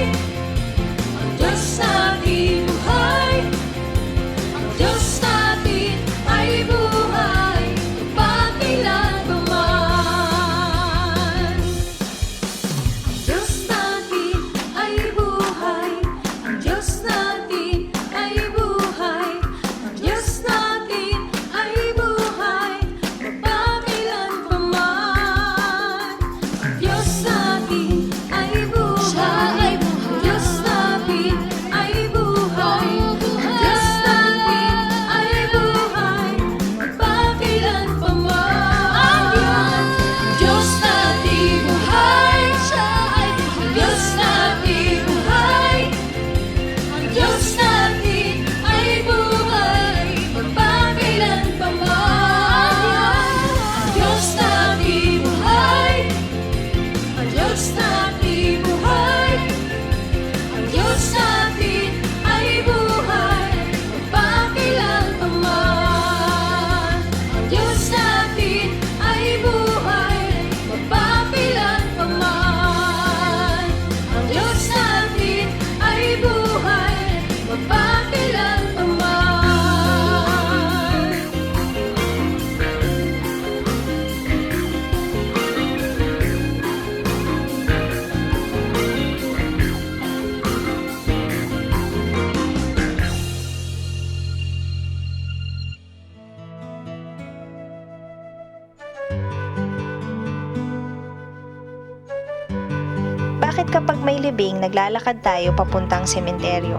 kapag may libing, naglalakad tayo papuntang sementeryo.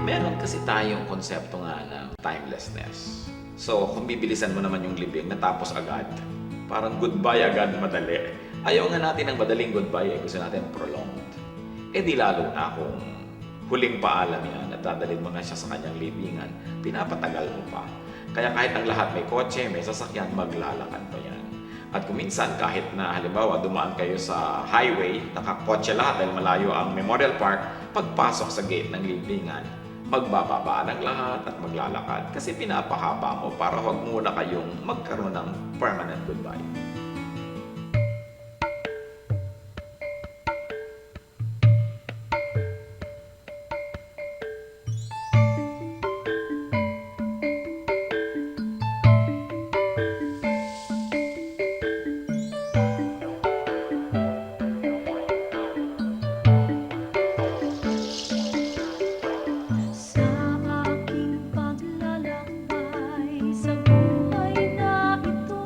Meron kasi tayong konsepto nga ng timelessness. So, kung bibilisan mo naman yung libing, natapos agad. Parang goodbye agad, madali. Ayaw nga natin ng madaling goodbye, gusto natin prolonged. Di lalo na kung huling paalam yan at dadalhin mo na siya sa kanyang libingan, pinapatagal mo pa. Kaya kahit ang lahat may kotse, may sasakyan, maglalakad pa yan. At kung minsan, kahit na halimbawa dumaan kayo sa highway, nakakotse lahat dahil malayo ang Memorial Park, pagpasok sa gate ng libingan, magbababa ng lahat at maglalakad kasi pinapahaba mo para huwag muna kayong magkaroon ng permanent goodbye. Sa aking paglalakbay sa buhay na ito,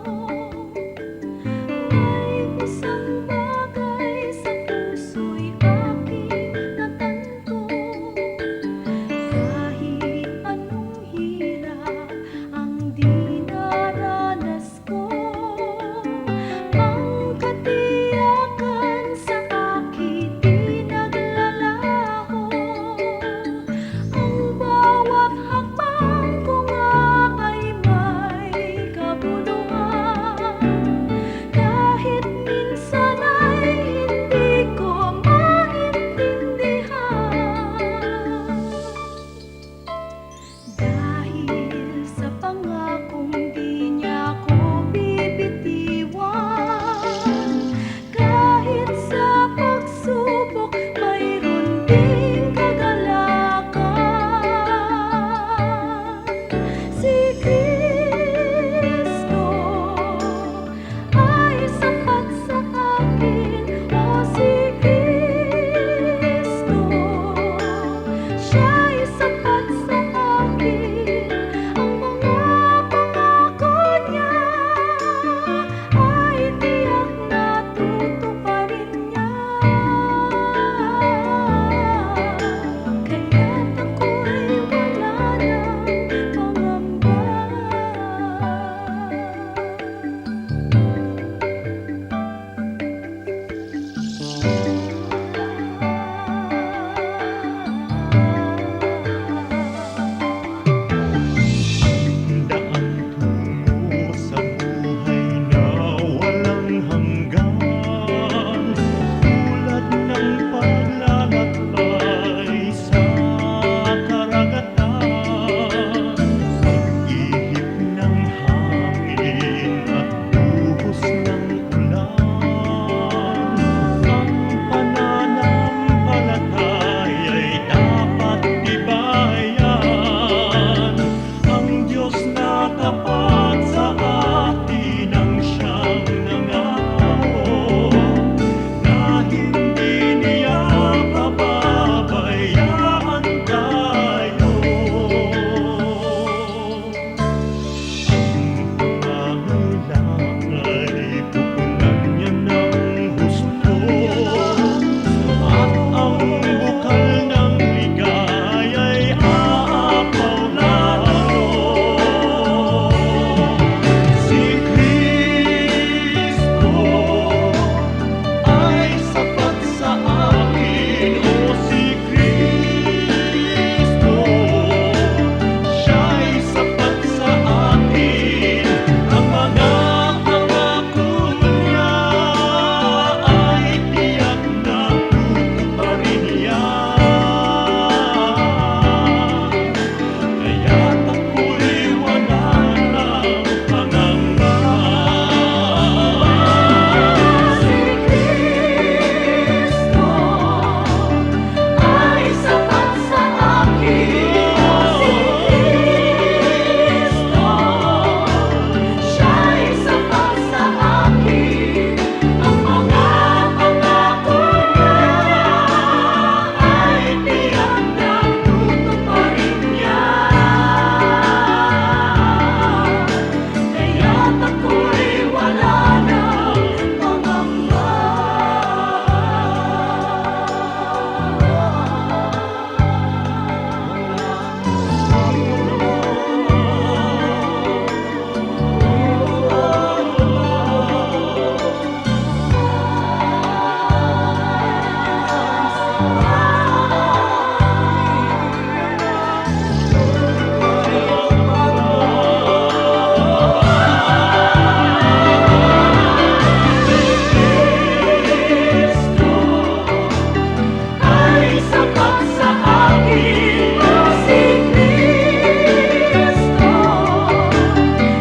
Ay sapat sa akin si Kristo.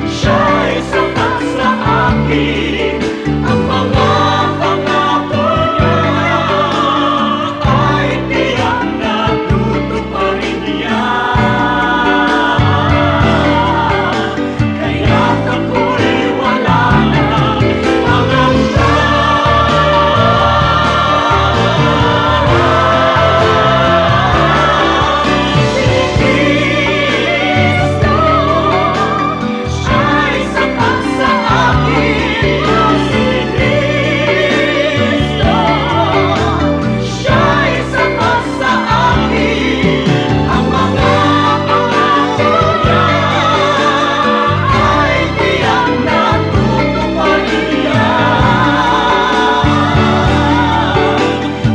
Siya'y sapat sa akin. Ang mga pangako niya ay tiyak na tutuparin niya. Kaya't ako'y wala nang pangamba. Siya'y sapat sa akin, si Kristo. Siya'y sapat sa akin. Ang mga pangako niya ay tiyak na tutuparin niya.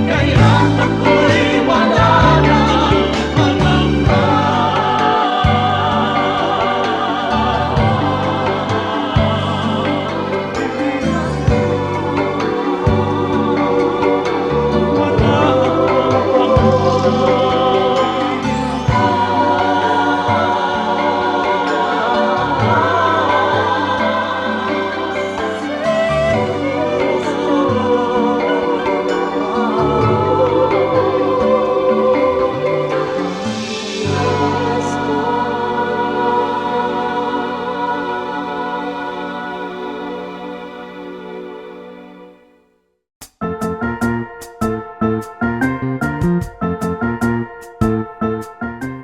Kaya't ako'y wala nang pangamba.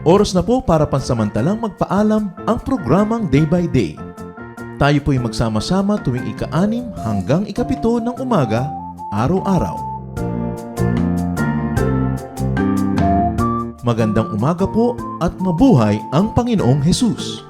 Oras na po para pansamantalang magpaalam ang programang Day by Day. Tayo po'y magsama-sama tuwing ika-6 hanggang ika-7 ng umaga, araw-araw. Magandang umaga po at mabuhay ang Panginoong Hesus!